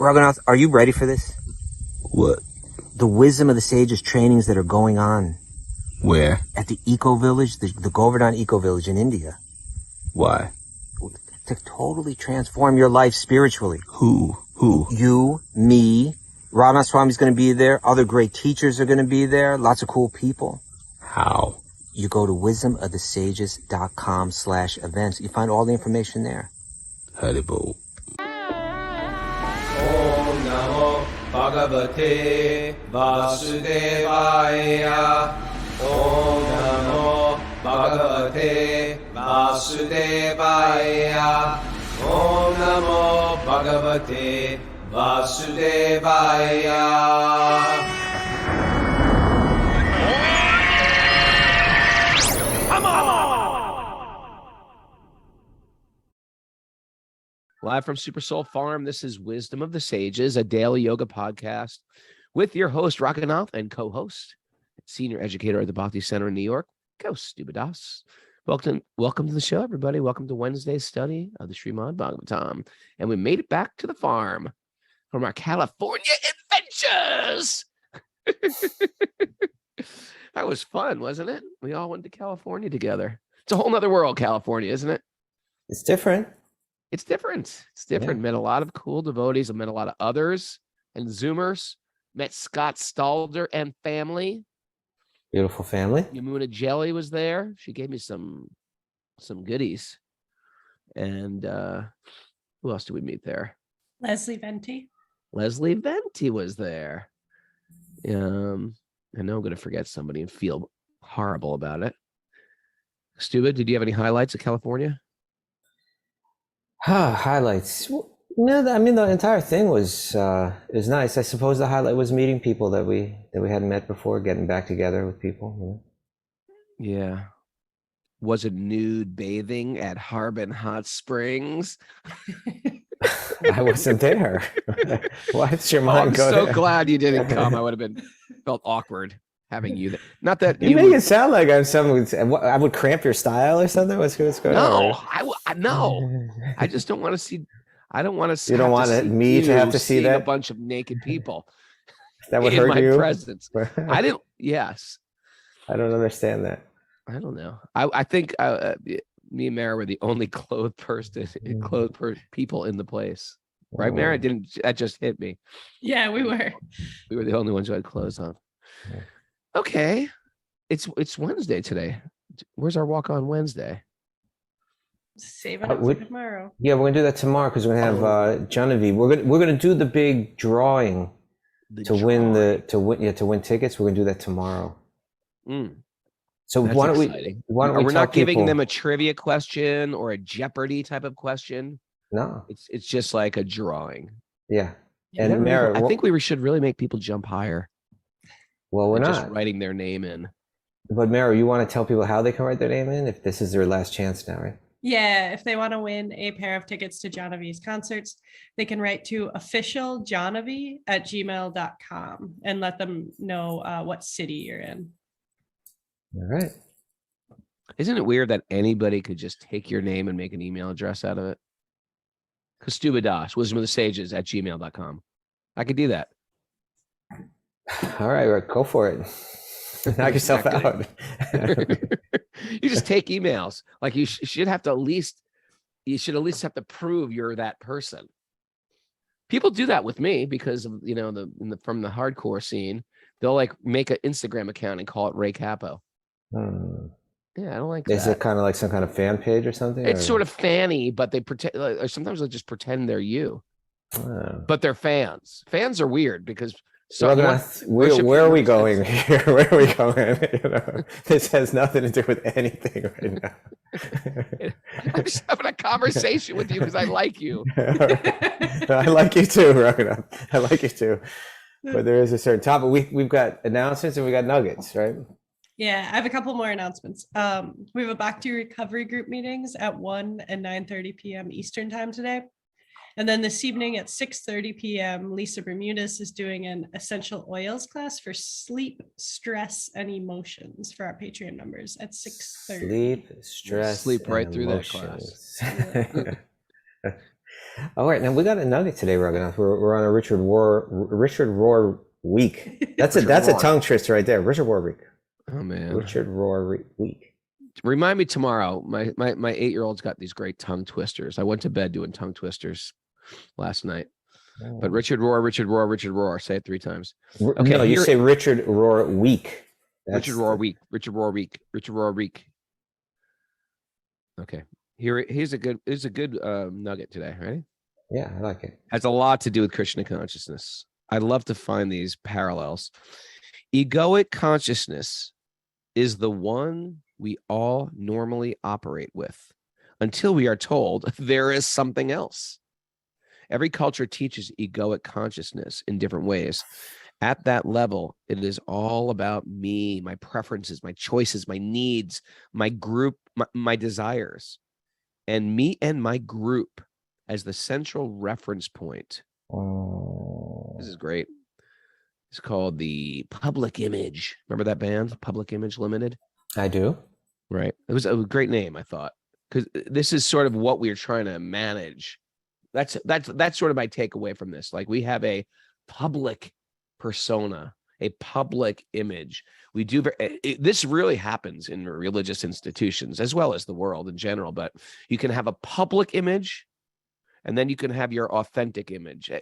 Raghunath, are you ready for this? What? The wisdom of the sages trainings that are going on. Where? At the Eco Village, the Govardhan Eco Village in India. Why? To totally transform your life spiritually. Who? You, me, Radha Swami's going to be there. Other great teachers are going to be there. Lots of cool people. How? You go to wisdomofthesages.com/events. You find all the information there. Haribo. Om Namo Bhagavate Vasudevaya. Om Namo Bhagavate Vasudevaya. Om Namo Bhagavate Vasudevaya. Live from Super Soul Farm, this is Wisdom of the Sages, a daily yoga podcast with your host, Raghunath, and co-host, senior educator at the Bhakti Center in New York, Ghost Dubadas. Welcome to the show, everybody. Welcome to Wednesday's study of the Srimad Bhagavatam. And we made it back to the farm from our California adventures. That was fun, wasn't it? We all went to California together. It's a whole nother world, California, isn't it? It's different. It's different. It's different. Yeah. Met a lot of cool devotees. I met a lot of others and Zoomers. Met Scott Stalder and family. Beautiful family. Yamuna Jelly was there. She gave me some goodies. And who else did we meet there? Leslie Venti. Leslie Venti was there. I know I'm going to forget somebody and feel horrible about it. Stuba, did you have any highlights of California? Highlights. No, I mean the entire thing was nice. I suppose the highlight was meeting people that we hadn't met before, getting back together with people. You know? Yeah. Was it nude bathing at Harbin Hot Springs? I wasn't there. Why's your mind I'm go so there? glad you didn't come. I would have felt awkward having you there. Not that You make it sound like I'm someone. I would cramp your style or something. What's going No, on? no. I just don't want to see. I don't want to. You don't want me to have to see that? A bunch of naked people. That would in hurt my you. presence. I didn't. Yes. I don't understand that. I don't know. I think me and Mara were the only clothed people in the place. Right, Mara? That just hit me. Yeah, we were. We were the only ones who had clothes on. Okay. It's Wednesday today. Where's our walk on Wednesday? Save it up for tomorrow. Yeah, we're gonna do that tomorrow because we're gonna have Genevieve. We're gonna do the big drawing to win tickets. We're gonna do that tomorrow. So that's why don't exciting. we We're not giving people them a trivia question or a Jeopardy type of question. No. It's just like a drawing. Yeah. And Mara, I think we should really make people jump higher. Well, we're not just writing their name in. But Mara, you want to tell people how they can write their name in if this is their last chance now, right? Yeah, if they want to win a pair of tickets to Genevieve concerts, they can write to officialgenevieve@gmail.com and let them know what city you're in. All right. Isn't it weird that anybody could just take your name and make an email address out of it? Kastuba Das, wisdom of the sages @gmail.com. I could do that. All right, go for it. Knock yourself out. You just take emails. Like you should at least have to prove you're that person. People do that with me because of from the hardcore scene. They'll like make an Instagram account and call it Ray Capo. Yeah, I don't like that. Is it kind of like some kind of fan page or something? It's sort of fanny, but they pretend, or sometimes they'll just pretend they're you. But they're fans. Fans are weird because where are we going here? Where are we going? This has nothing to do with anything right now. I'm just having a conversation with you because I like you. I like you too, Raghunath. I like you too. But there is a certain topic. We've got announcements and we got nuggets, right? Yeah, I have a couple more announcements. We have a Bhakti Recovery Group meetings at 1 and 9:30 p.m. Eastern time today. And then this evening at 6:30 p.m., Lisa Bermudez is doing an essential oils class for sleep, stress, and emotions for our Patreon members at 6:30. Sleep, stress, sleep right through emotions. that class. All right, now we got a nugget today, Raghunath. We're on a Richard Rohr week. That's a Rohr. tongue twister right there. Richard Rohr week. Oh man, Richard Rohr week. Remind me tomorrow. My 8-year-old's got these great tongue twisters. I went to bed doing tongue twisters last night. But Richard Rohr. Say it 3 times. Okay, no, you say Richard Rohr week. Richard Rohr week. Okay. Here's a good nugget today, right? Yeah, I like it. Has a lot to do with Krishna consciousness. I love to find these parallels. Egoic consciousness is the one we all normally operate with until we are told there is something else. Every culture teaches egoic consciousness in different ways. At that level, it is all about me, my preferences, my choices, my needs, my group, my desires, and me and my group as the central reference point. This is great. It's called the Public Image. Remember that band, Public Image Limited? I do. Right. It was a great name, I thought, because this is sort of what we're trying to manage. That's sort of my takeaway from this. Like, we have a public persona, a public image. We do this really happens in religious institutions as well as the world in general, but you can have a public image and then you can have your authentic image.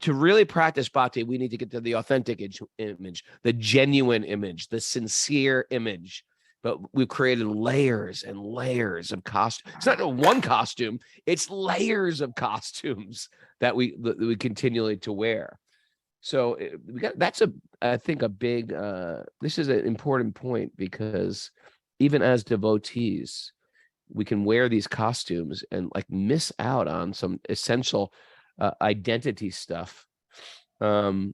To really practice bhakti, we need to get to the authentic image, the genuine image, the sincere image. But we've created layers and layers of costume. It's not one costume; it's layers of costumes that we continually to wear. So I think a big. This is an important point, because even as devotees, we can wear these costumes and like miss out on some essential identity stuff. We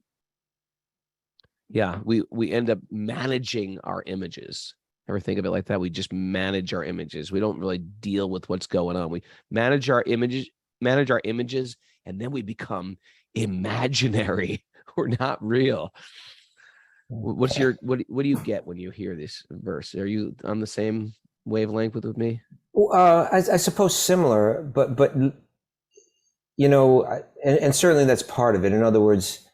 end up managing our images. Ever think of it like that? We just manage our images. We don't really deal with what's going on. We manage our images, and then we become imaginary. We're not real. What do you get when you hear this verse? Are you on the same wavelength with me? I suppose similar, but and certainly that's part of it. In other words,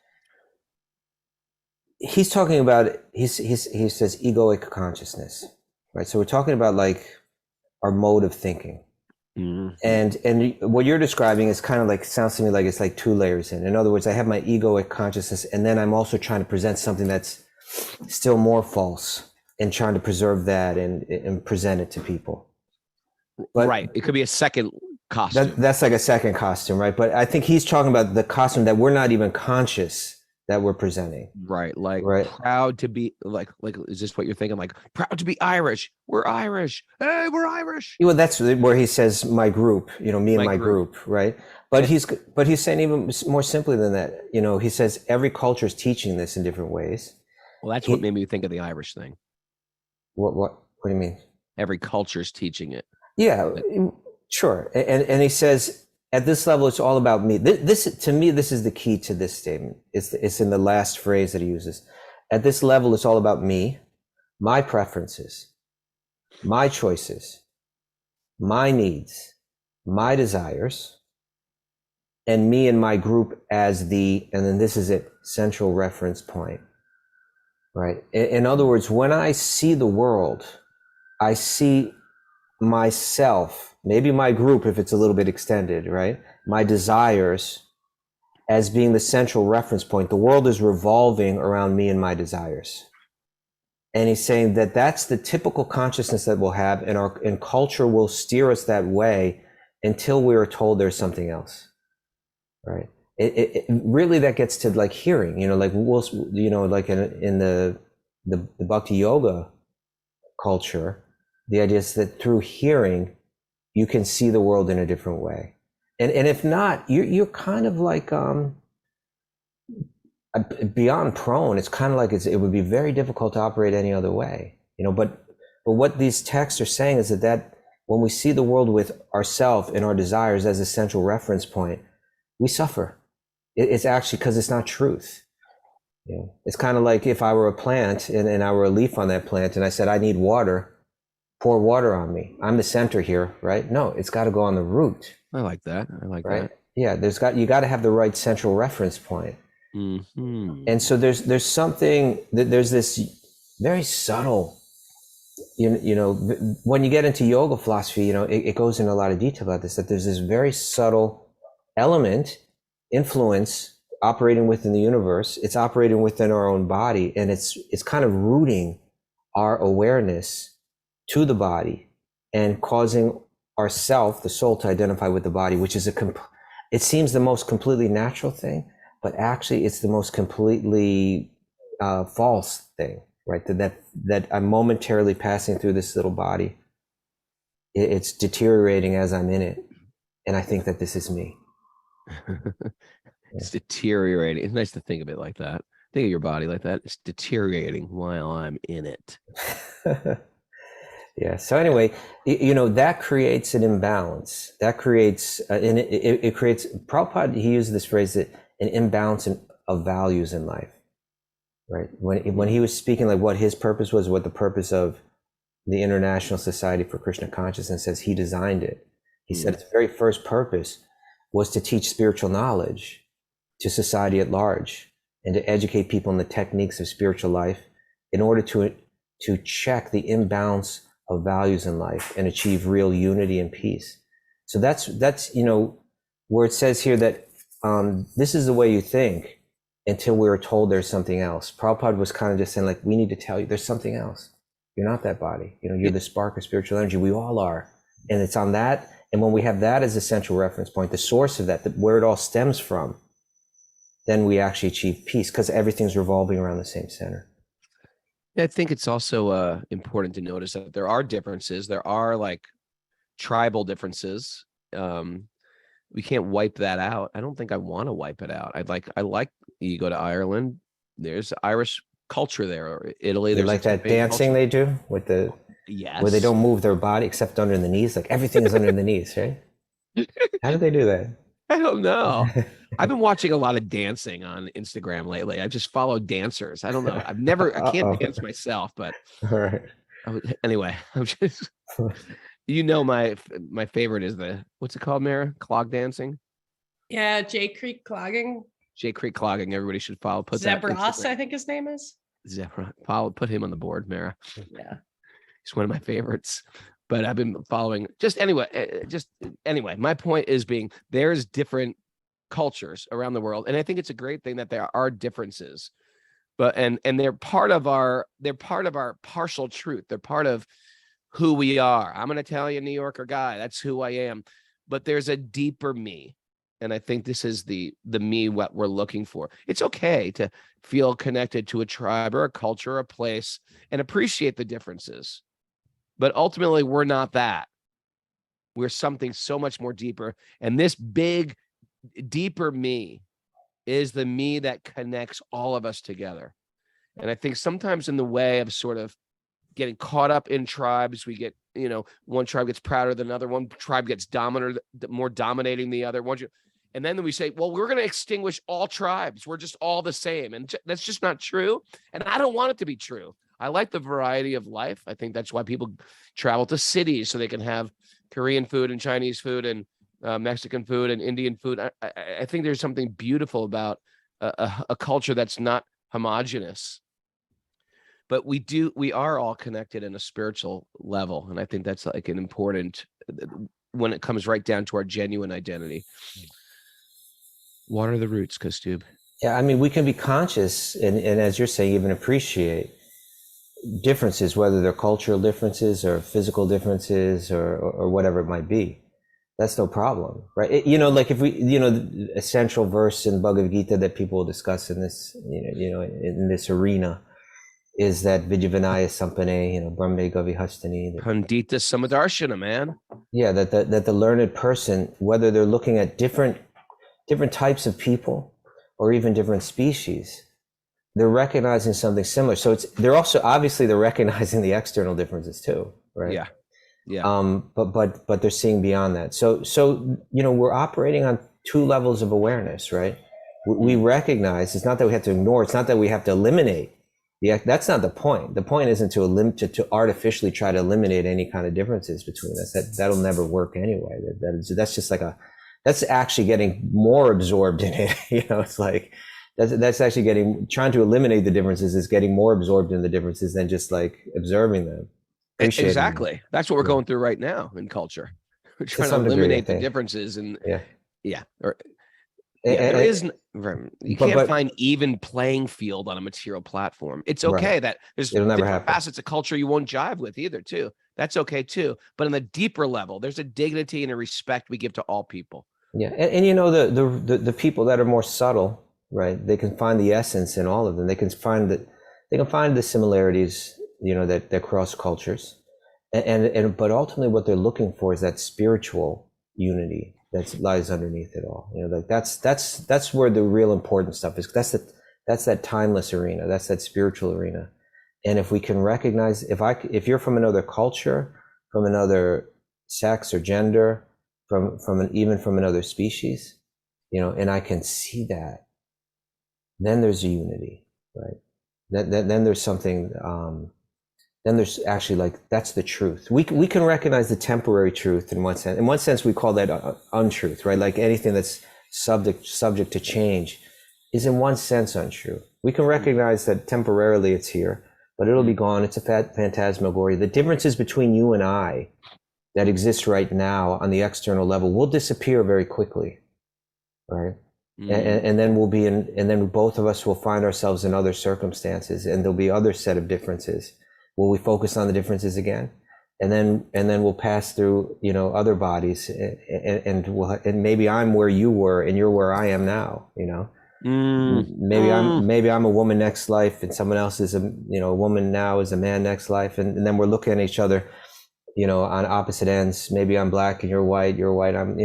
he's talking about, he says egoic consciousness, right? So we're talking about like our mode of thinking. Mm-hmm. And what you're describing is kind of like, sounds to me like it's like 2 layers in. In other words, I have my egoic consciousness, and then I'm also trying to present something that's still more false, and trying to preserve that and present it to people. But right. It could be a second costume. That's like a second costume, right? But I think he's talking about the costume that we're not even conscious that we're presenting. Right. Like, proud to be like, is this what you're thinking? Like, proud to be Irish. We're Irish. Hey, we're Irish. Well, that's where he says my group, me and my group, right? But he's saying even more simply than that. He says every culture is teaching this in different ways. Well, that's what made me think of the Irish thing. What do you mean? Every culture is teaching it. Yeah, sure. And he says, at this level, it's all about me. This to me, this is the key to this statement. It's in the last phrase that he uses. At this level, it's all about me, my preferences, my choices, my needs, my desires, and me and my group as and then this is it, central reference point, right? In other words, when I see the world, I see myself, maybe my group if it's a little bit extended, right? My desires as being the central reference point. The world is revolving around me and my desires. And he's saying that that's the typical consciousness that we'll have, and culture will steer us that way until we are told there's something else, right? It really, that gets to like hearing, like like in the Bhakti Yoga culture, the idea is that through hearing, you can see the world in a different way. And if not, you're kind of like beyond prone. It's kind of like it would be very difficult to operate any other way. But what these texts are saying is that when we see the world with ourself and our desires as a central reference point, we suffer. It's actually because it's not truth. It's kind of like if I were a plant and I were a leaf on that plant and I said, I need water, pour water on me. I'm the center here, right? No, it's got to go on the root. I like that. I like right? that. Yeah, you got to have the right central reference point. Mm-hmm. And so there's something that there's this very subtle, when you get into yoga philosophy, it goes into a lot of detail about this, that there's this very subtle element, influence operating within the universe. It's operating within our own body, and it's kind of rooting our awareness to the body and causing ourself, the soul, to identify with the body, which is it seems the most completely natural thing, but actually it's the most completely false thing, right? That I'm momentarily passing through this little body. It's deteriorating as I'm in it, and I think that this is me. It's deteriorating. It's nice to think of it like that. Think of your body like that. It's deteriorating while I'm in it. Yeah. So anyway, that creates an imbalance. That creates, and it creates. Prabhupada, he used this phrase, that an imbalance of values in life, right? When he was speaking, like what his purpose was, what the purpose of the International Society for Krishna Consciousness, says he designed it. He said its very first purpose was to teach spiritual knowledge to society at large and to educate people in the techniques of spiritual life in order to check the imbalance of values in life and achieve real unity and peace. So that's where it says here that this is the way you think until we were told there's something else. Prabhupada was kind of just saying, like, we need to tell you there's something else. You're not that body. You're the spark of spiritual energy. We all are. And it's on that. And when we have that as a central reference point, the source of that, where it all stems from, then we actually achieve peace, because everything's revolving around the same center. I think it's also important to notice that there are differences. There are like tribal differences. We can't wipe that out. I don't think I want to wipe it out. I like you go to Ireland. There's Irish culture there, or Italy. There's like that dancing culture they do with where they don't move their body except under the knees. Like everything is under the knees, right? How do they do that? I don't know. I've been watching a lot of dancing on Instagram lately. I just follow dancers. I don't know. I can't dance myself, but all right. Anyway, I'm just, my favorite is what's it called, Mara? Clog dancing? Yeah, J Creek clogging. J Creek clogging. Everybody should follow. Put Zebras, I think his name is. Zebra. Put him on the board, Mara. Yeah. He's one of my favorites. But I've been following anyway, my point is there's different cultures around the world. And I think it's a great thing that there are differences, but, and they're part of our partial truth. They're part of who we are. I'm going to tell you, New Yorker guy, that's who I am, but there's a deeper me. And I think this is the me, what we're looking for. It's okay to feel connected to a tribe or a culture or a place and appreciate the differences. But ultimately, we're not that. We're something so much more deeper. And this big, deeper me is the me that connects all of us together. And I think sometimes in the way of sort of getting caught up in tribes, we get, one tribe gets prouder than another, one tribe gets more dominating the other. And then we say, well, we're going to extinguish all tribes. We're just all the same. And that's just not true. And I don't want it to be true. I like the variety of life. I think that's why people travel to cities, so they can have Korean food and Chinese food and Mexican food and Indian food. I think there's something beautiful about a culture that's not homogenous. But we are all connected in a spiritual level. And I think that's like an important, when it comes right down to our genuine identity. What are the roots, Kostub? Yeah, I mean, we can be conscious and as you're saying, even appreciate differences, whether they're cultural differences or physical differences or whatever it might be. That's no problem, right? Like if we, a central verse in Bhagavad Gita that people will discuss in this, in this arena is that Vidyavanaya Sampane, Brahme Gavihastani. Pandita Samadarshana, man. Yeah, that the learned person, whether they're looking at different types of people or even different species, they're recognizing something similar. So they're recognizing the external differences too, right? Yeah. Yeah. But they're seeing beyond that. So we're operating on two levels of awareness, right? We recognize, it's not that we have to ignore, it's not that we have to eliminate Yeah, that's not the point. The point isn't to artificially try to eliminate any kind of differences between us. That'll never work anyway. That's just like that's actually getting more absorbed in it. It's like that's actually trying to eliminate the differences is getting more absorbed in the differences than just like observing them. Exactly. That's what we're going through right now in culture. We're trying to eliminate the differences, and there is. You can't find even playing field on a material platform. It's okay that there's different facets of culture you won't jive with either, too. That's okay, too. But on the deeper level, there's a dignity and a respect we give to all people. Yeah. And the people that are more subtle, right? They can find the essence in all of them. They can find the similarities, that cross cultures. But ultimately what they're looking for is that spiritual unity that lies underneath it all. Like that's where the real important stuff is. That's that timeless arena. That's that spiritual arena. And if we can recognize, if you're from another culture, from another sex or gender, even from another species, and I can see that, then there's a unity, right? Then there's something. Then there's actually that's the truth. We can recognize the temporary truth in one sense. In one sense, we call that untruth, right? Like anything that's subject to change is in one sense untrue. We can recognize that temporarily it's here, but it'll be gone. It's a phantasmagoria. The differences between you and I that exist right now on the external level will disappear very quickly, right? And then and then both of us will find ourselves in other circumstances, and there'll be other set of differences. Will we focus on the differences again? And then we'll pass through, other bodies, and maybe I'm where you were and you're where I am now, Maybe I'm a woman next life and someone else is a woman now is a man next life. And then we're looking at each other, on opposite ends. Maybe I'm black and you're white, I'm,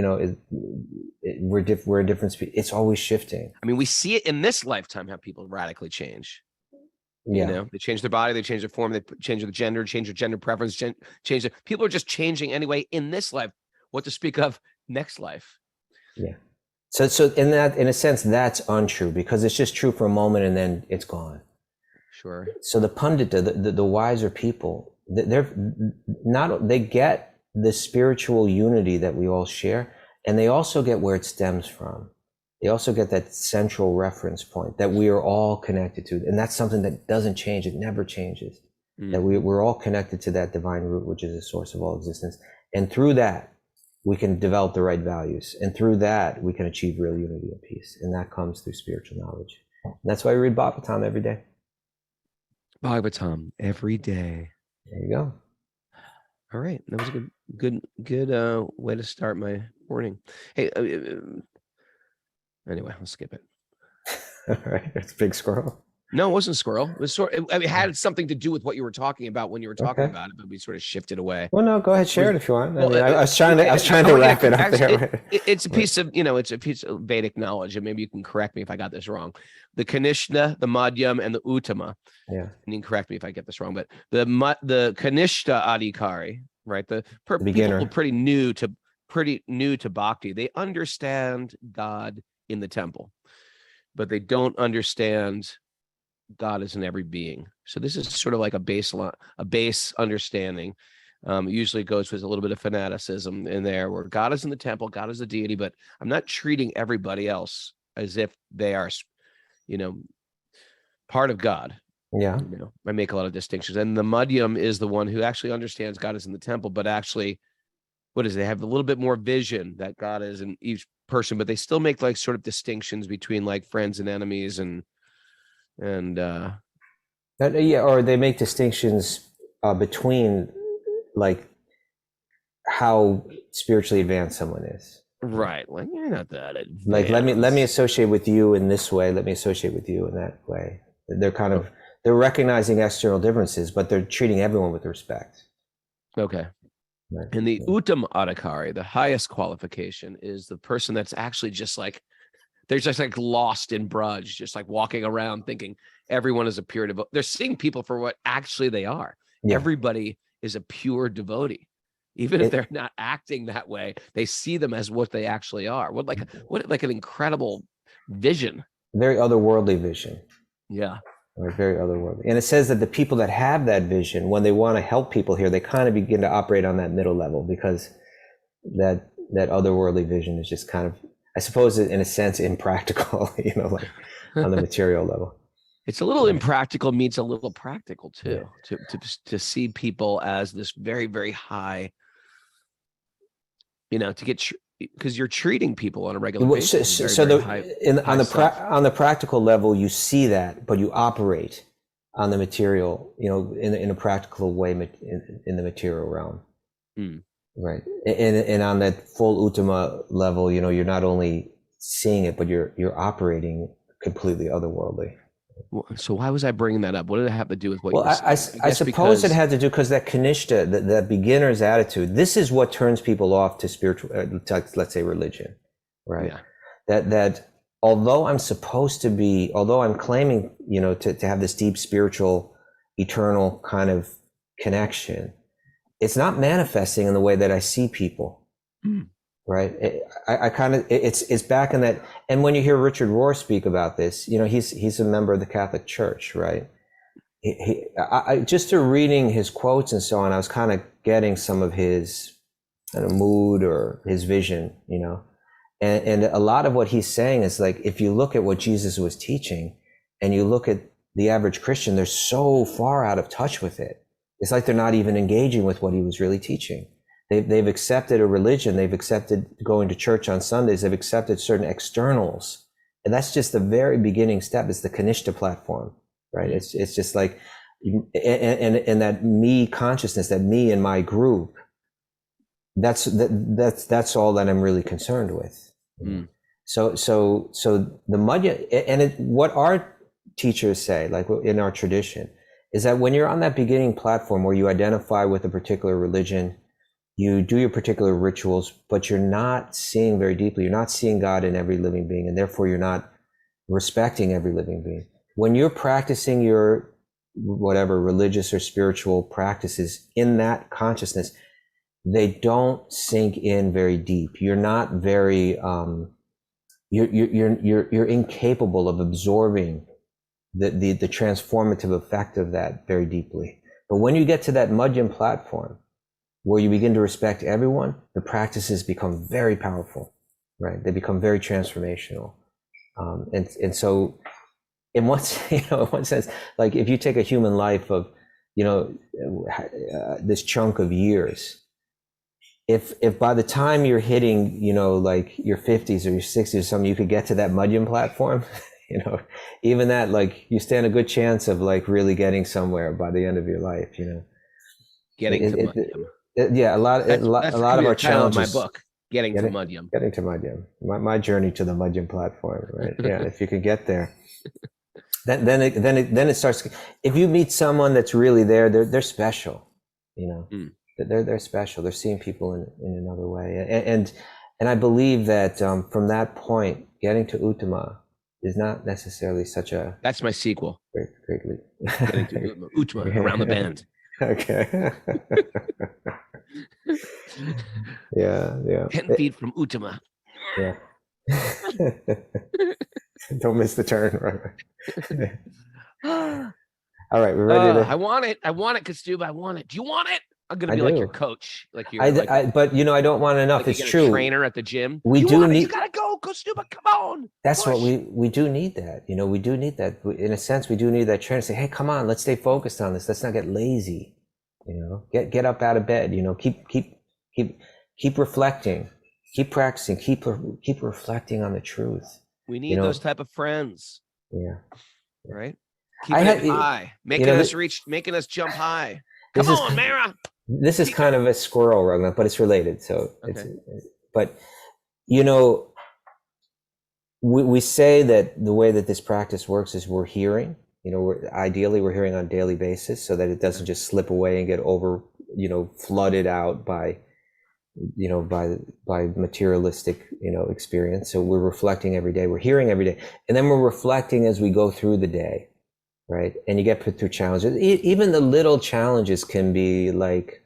we're different. It's always shifting. I mean, we see it in this lifetime, how people radically change. Yeah. They change their body, they change their form, they change their gender, change their gender preference, change it. People are just changing anyway in this life. What to speak of next life? Yeah. So in a sense, that's untrue because it's just true for a moment and then it's gone. Sure. So the pandita, the wiser people, they get the spiritual unity that we all share, and they also get where it stems from. They also get that central reference point that we are all connected to. And that's something that doesn't change. It never changes. That we're all connected to that divine root, which is the source of all existence. And through that, we can develop the right values. And through that, we can achieve real unity and peace. And that comes through spiritual knowledge. And that's why we read Bhagavatam every day. Bhagavatam every day. There you go. All right. That was a good way to start my morning. Hey, anyway, I'll skip it. All right, it's Big Squirrel. No, it wasn't squirrel. It was it had something to do with what you were talking about when you were talking about it, but we sort of shifted away. Well, no, go ahead, share it if you want. I was trying to wrap it up there. It's a piece of, it's a piece of Vedic knowledge, and maybe you can correct me if I got this wrong. The Kanishta, the Madhyam, and the Uttama. Yeah. And you can correct me if I get this wrong, but the Kanishta Adhikari, right? The beginner, people pretty new to bhakti. They understand God in the temple, but they don't understand God is in every being. So this is sort of like a base understanding. Usually goes with a little bit of fanaticism in there, where God is in the temple, God is the deity, but I'm not treating everybody else as if they are, part of God. Yeah. I make a lot of distinctions. And the Madhyam is the one who actually understands God is in the temple, but actually, they have a little bit more vision that God is in each person, but they still make like sort of distinctions between like friends and enemies and or they make distinctions between like how spiritually advanced someone is. Right. Like you're not that advanced. Like let me associate with you in this way, let me associate with you in that way. They're recognizing external differences, but they're treating everyone with respect. Okay. Right. And the Uttam Adhikari, the highest qualification, is the person that's actually just like, they're just like lost in Braj, just like walking around thinking everyone is a pure devotee. They're seeing people for what actually they are. Yeah. Everybody is a pure devotee. Even if they're not acting that way, they see them as what they actually are. What like an incredible vision. Very otherworldly vision. Yeah. right? Very otherworldly. And it says that the people that have that vision, when they want to help people here, they kind of begin to operate on that middle level, because that otherworldly vision is just kind of, I suppose, in a sense, impractical, like on the material level. It's a little impractical meets a little practical too, to see people as this very, very high, to get, because you're treating people on a regular basis. On the practical level, you see that, but you operate on the material, in a practical way in the material realm. Right. And on that full Uttama level, you're not only seeing it, but you're operating completely otherworldly. So why was I bringing that up? What did it have to do with what you were saying? I suppose it had to do because that kanishta, that beginner's attitude, this is what turns people off to spiritual, let's say religion, right? Yeah. That although I'm claiming, to have this deep spiritual, eternal kind of connection, it's not manifesting in the way that I see people. Right. It's back in that. And when you hear Richard Rohr speak about this, he's a member of the Catholic Church, right? Just through reading his quotes and so on, I was kind of getting some of his kind of mood or his vision, and a lot of what he's saying is like, if you look at what Jesus was teaching and you look at the average Christian, they're so far out of touch with it. It's like they're not even engaging with what he was really teaching. They've accepted a religion. They've accepted going to church on Sundays. They've accepted certain externals. And that's just the very beginning step. It's the Kanishta platform, right? It's just like, and that me consciousness, that me and my group, that's all that I'm really concerned with. So the Madhya, and what our teachers say, like in our tradition, is that when you're on that beginning platform where you identify with a particular religion, you do your particular rituals, but you're not seeing very deeply. You're not seeing God in every living being, and therefore you're not respecting every living being. When you're practicing your whatever religious or spiritual practices in that consciousness, they don't sink in very deep. You're not very, you're incapable of absorbing the transformative effect of that very deeply. But when you get to that Madhyam platform, where you begin to respect everyone, the practices become very powerful, right? They become very transformational. And so in one sense, like if you take a human life of, this chunk of years, if by the time you're hitting, like your 50s or your 60s or something, you could get to that Madhyam platform, even that, like you stand a good chance of like really getting somewhere by the end of your life, Getting to Madhyam. Yeah, a lot of our challenges. My book, Getting to Madhyam. Getting to Madhyam. My journey to the Madhyam platform, right? Yeah, if you could get there, then it starts. If you meet someone that's really there, they're special, They're special. They're seeing people in another way, and I believe that from that point, getting to Uttama is not necessarily such a. That's my sequel. Great leap. Getting to Uttama around the bend. Okay. Yeah. 10 feet from Uttama. Yeah. Don't miss the turn. Right. All right, we're ready to. I want it, Kastuba. I want it. Do you want it? I'm gonna be like your coach, like you. But I don't want enough. Like it's true. Trainer at the gym. We do need. You gotta go, Kastuba. Come on. That's what we do need. That we do need that. In a sense, we do need that trainer. Say, hey, come on, let's stay focused on this. Let's not get lazy. Get up out of bed. Keep reflecting. Keep practicing. Keep reflecting on the truth. We need those type of friends. Yeah. Right. Keeping it high, making us jump high. Come on, Mara. This is kind of a squirrel, Ragnar, but it's related. So, we say that the way that this practice works is we're hearing. Ideally we're hearing on a daily basis, so that it doesn't just slip away and get flooded out by materialistic, experience. So we're reflecting every day. We're hearing every day, and then we're reflecting as we go through the day. Right. And you get put through challenges. Even the little challenges can be like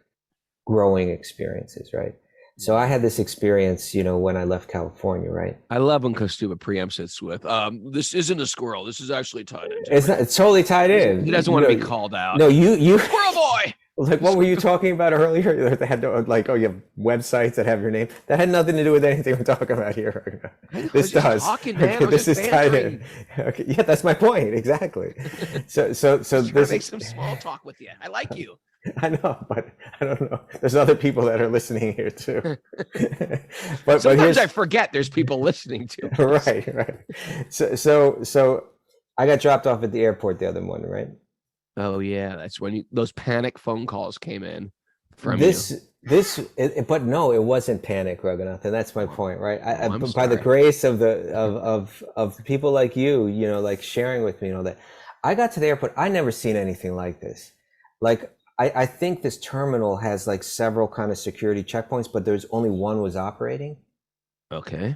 growing experiences. Right. So I had this experience, when I left California, right? I love when Kostuba preempts it with, this isn't a squirrel. This is actually tied into It's not, it's totally tied in. He doesn't want to be called out. No, you Squirrel boy. like, what were you talking about earlier? They had like, you have websites that have your name. That had nothing to do with anything we're talking about here. This does. Talking, man. Okay, this is tied in. Okay, yeah, that's my point. Exactly. So this make some small talk with you. I like you. I know, but I don't know. There's other people that are listening here too. but sometimes I forget there's people listening to. Right. So I got dropped off at the airport the other morning, right? Oh yeah, that's when those panic phone calls came in from but no, it wasn't panic, Raghunath, and that's my point, right? By the sorry. grace of people like you, like sharing with me and all that, I got to the airport. I never seen anything like this. Like, I think this terminal has like several kind of security checkpoints, but there's only one was operating. Okay.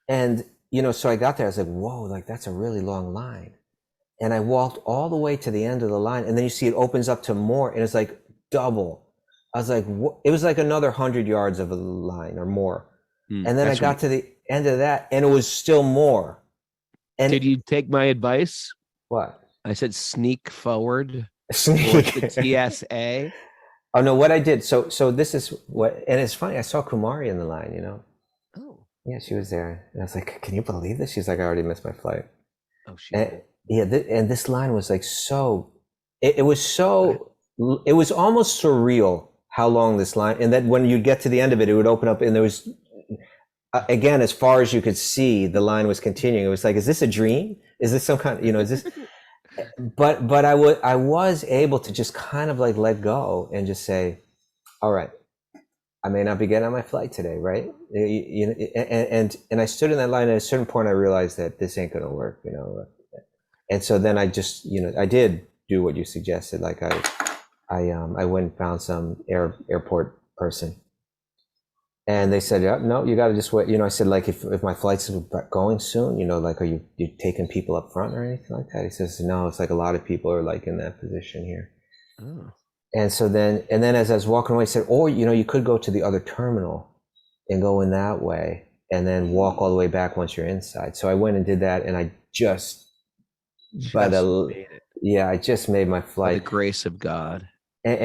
And, so I got there, I was like, whoa, like that's a really long line. And I walked all the way to the end of the line, and then you see it opens up to more, and it's like double. I was like, it was like another 100 yards of a line or more. And then I got to the end of that, and it was still more. And did you take my advice? What? I said sneak forward. Sneak. The TSA. Oh no, what I did. So this is what, and it's funny. I saw Kumari in the line. Oh. Yeah, she was there, and I was like, "Can you believe this?" She's like, "I already missed my flight." Oh, she. And this line was like so. It was so. It was almost surreal how long this line, and that when you'd get to the end of it, it would open up, and there was, again, as far as you could see, the line was continuing. It was like, is this a dream? Is this some kind? Is this? But I was able to just kind of like let go and just say, all right, I may not be getting on my flight today, right? And I stood in that line. At a certain point, I realized that this ain't gonna work, And so then I just, I did do what you suggested. Like I went and found some airport person, and they said, yeah, no, you got to just wait. I said, like, if my flight's going soon, like, are you taking people up front or anything like that? He says, no, it's like a lot of people are like in that position here. Oh. And so then as I was walking away, he said, or, you could go to the other terminal and go in that way and then walk all the way back once you're inside. So I went and did that, and I just made it. Yeah, I just made my flight. By the grace of God. But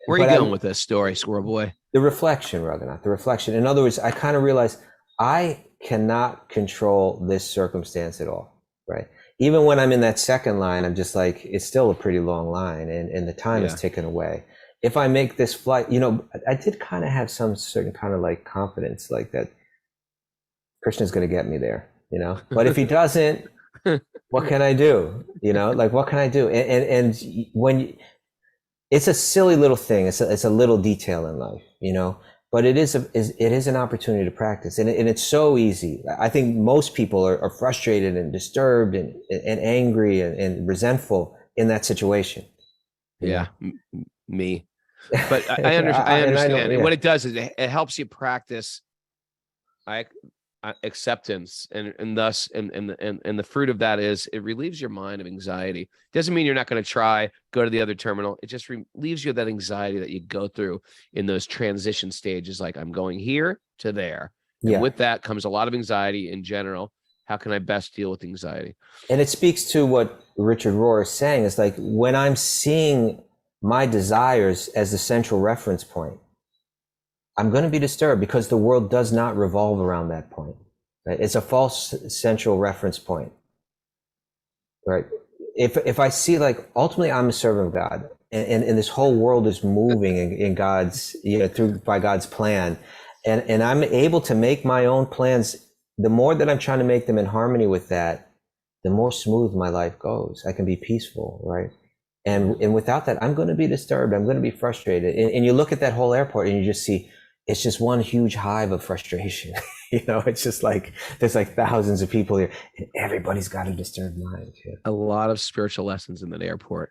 where are you going with this story, Squirrel Boy? The reflection, Raghunath, the reflection. In other words, I kind of realized I cannot control this circumstance at all, right? Even when I'm in that second line, I'm just like, it's still a pretty long line, and the time is ticking away. If I make this flight, I did kind of have some certain kind of like confidence, like that Krishna's going to get me there, But if he doesn't, what can I do? Like, what can I do? And when it's a silly little thing, it's a little detail in life, but it is an opportunity to practice, and it's so easy. I think most people are frustrated and disturbed and angry and resentful in that situation. Yeah, me. But I understand. And what it does is it helps you practice acceptance, and thus and the fruit of that is it relieves your mind of anxiety. Doesn't mean you're not going to go to the other terminal. It just relieves you of that anxiety that you go through in those transition stages, like I'm going here to there. And with that comes a lot of anxiety in general. How can I best deal with anxiety? And it speaks to what Richard Rohr is saying. It's like, when I'm seeing my desires as the central reference point, I'm going to be disturbed because the world does not revolve around that point. Right? It's a false central reference point. Right? If I see, like, ultimately I'm a servant of God, and this whole world is moving in God's, by God's plan, and I'm able to make my own plans, the more that I'm trying to make them in harmony with that, the more smooth my life goes. I can be peaceful, right? And without that, I'm going to be disturbed. I'm going to be frustrated. And you look at that whole airport and you just see, it's just one huge hive of frustration. It's just like, there's like thousands of people here, and everybody's got a disturbed mind. A lot of spiritual lessons in that airport.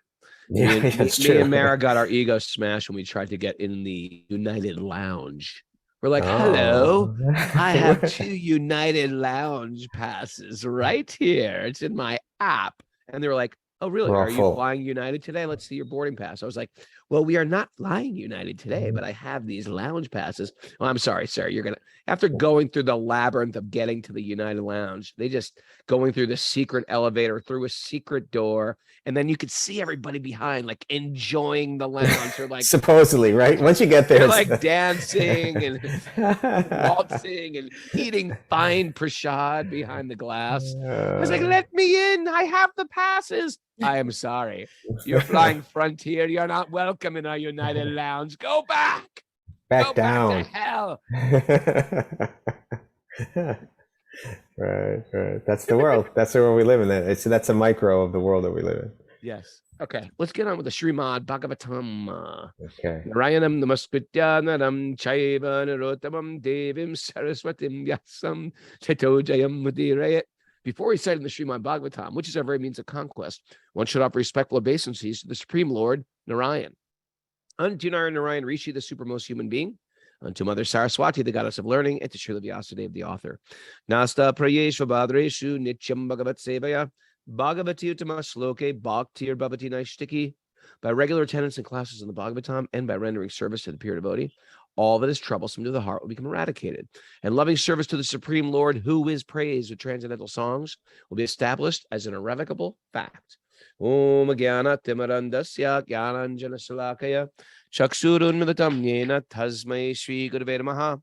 Yeah, that's true. Me and Mara got our ego smashed when we tried to get in the United Lounge. We're like, hello, I have 2 United Lounge passes right here. It's in my app. And they were like, oh, really? Are you flying United today? Let's see your boarding pass. I was like, Well, we are not flying United today, but I have these lounge passes. Oh, I'm sorry, sir. You're going to, after going through the labyrinth of getting to the United Lounge, they just going through the secret elevator, through a secret door, and then you could see everybody behind, like enjoying the lounge. They're like, Supposedly, right? Once you get there, they're it's like dancing and waltzing and eating fine prasad behind the glass. I was like, let me in. I have the passes. I am sorry. You're flying Frontier. You're not welcome in our United Lounge. Go back. back Go down. back to hell. Right. That's the world. That's the world we live in. That's a micro of the world that we live in. Yes. Okay. Let's get on with the Srimad Bhagavatam. Okay. Narayanam namaskrityanam chaiva narotamam devim saraswatim yasam chato jayam mudirayat. Before reciting the Srimad Bhagavatam, which is our very means of conquest, one should offer respectful obeisances to the Supreme Lord, Narayan. Unto Narayan Rishi, the supermost human being, unto Mother Saraswati, the goddess of learning, and to Srila Vyasadeva, the author. Nasta prayeshu badreshu nityam bhagavat sevaya bhagavati utama sloke bhaktir bhavati naishtiki. By regular attendance in classes in the Bhagavatam and by rendering service to the pure devotee, all that is troublesome to the heart will become eradicated. And loving service to the Supreme Lord, who is praised with transcendental songs, will be established as an irrevocable fact. Om Jnana Timarandasya Jnananjana Salakaya Chaksurun Milatam Yena Tasmai Shri Gurave Namaha.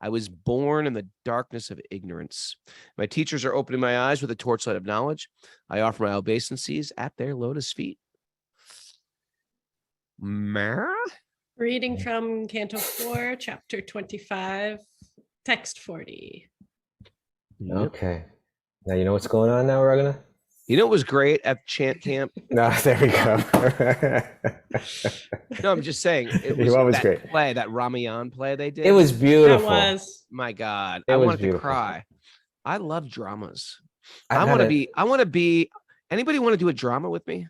I was born in the darkness of ignorance. My teachers are opening my eyes with a torchlight of knowledge. I offer my obeisances at their lotus feet. Mara? Reading from Canto 4, Chapter 25, Text 40. Okay. Now you know what's going on now, Ragana? You know what was great at chant camp? No, there we go. No, I'm just saying. It It was that great. play, that Ramayan play they did. It was beautiful. That was. My God. It I was wanted beautiful. to cry. I love dramas. I've I had want to be, anybody want to do a drama with me?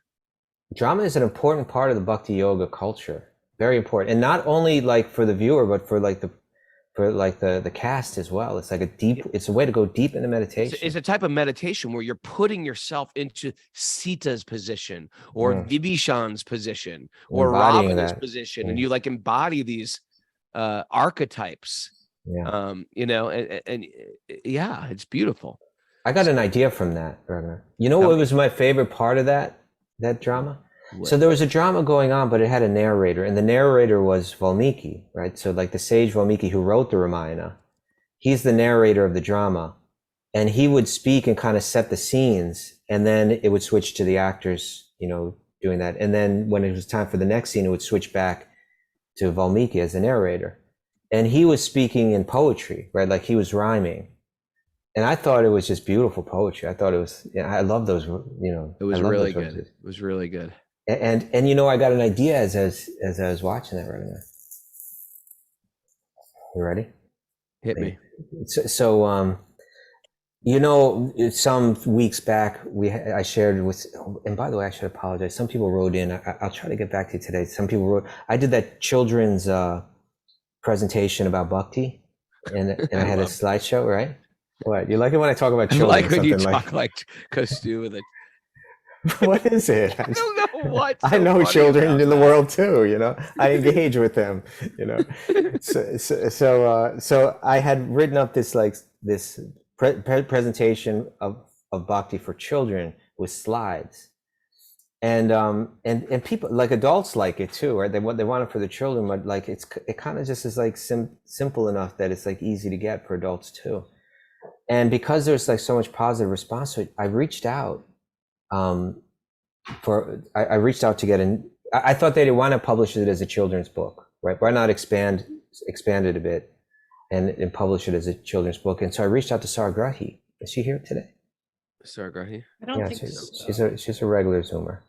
Drama is an important part of the Bhakti Yoga culture. Very important. And not only like for the viewer, but for the cast as well. It's like it's a way to go deep into meditation. It's a type of meditation where you're putting yourself into Sita's position or Vibhishan's position or Embodying Ravana's that. position. And you like embody these archetypes, Yeah. and yeah, it's beautiful. I got an idea from that, Ragnar. You know what was my favorite part of that drama? So there was a drama going on, but it had a narrator, and the narrator was Valmiki, right? So like the sage Valmiki who wrote the Ramayana, he's the narrator of the drama, and he would speak and kind of set the scenes, and then it would switch to the actors, doing that. And then when it was time for the next scene, it would switch back to Valmiki as the narrator. And he was speaking in poetry, right? Like he was rhyming. And I thought it was just beautiful poetry. I thought it was, I love those, It was really good. It was really good. And I got an idea as I was watching that right now. You ready? Hit me. So some weeks back I shared with, and by the way, I should apologize. Some people wrote in. I'll try to get back to you today. Some people wrote. I did that children's presentation about bhakti, and I had a slideshow, right? What, you like it when I talk about children? I like when you talk like Kostu with it. What is it? I don't know what. I know children in the world too. I engage with them. So I had written up this presentation of bhakti for children with slides, and people like adults like it too, right? They want it for the children, but like it kind of just is like simple enough that it's like easy to get for adults too. And because there's like so much positive response to it, I reached out. I reached out to get I thought they'd want to publish it as a children's book, right? Why not expand it a bit and publish it as a children's book? And so I reached out to Saragrahi. Is she here today? Saragrahi? I don't think so. She's a regular Zoomer.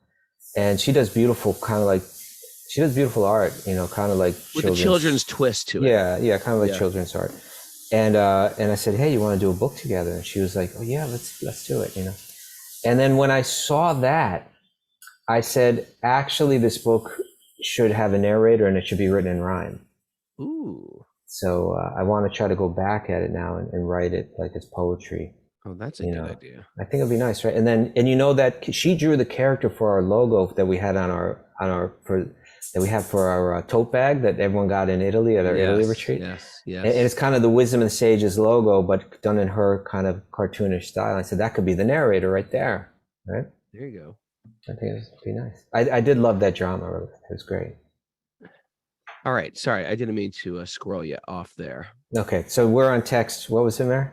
And she does beautiful beautiful art, kind of like with a children's twist to it. Yeah, kind of like children's art. And I said, hey, you want to do a book together? And she was like, oh yeah, let's do it, And then when I saw that, I said, actually, this book should have a narrator and it should be written in rhyme. Ooh. So I want to try to go back at it now and write it like it's poetry. Oh, that's a good idea. I think it'd be nice, right? And that she drew the character for our logo that we had on our that we have for our tote bag that everyone got in Italy at our Italy retreat. Yes, And it's kind of the Wisdom of the Sages logo, but done in her kind of cartoonish style. I said that could be the narrator right there, right? There you go. I think it would be nice. I did love that drama. It was great. All right. Sorry, I didn't mean to scroll you off there. Okay, so we're on text. What was it, Mary?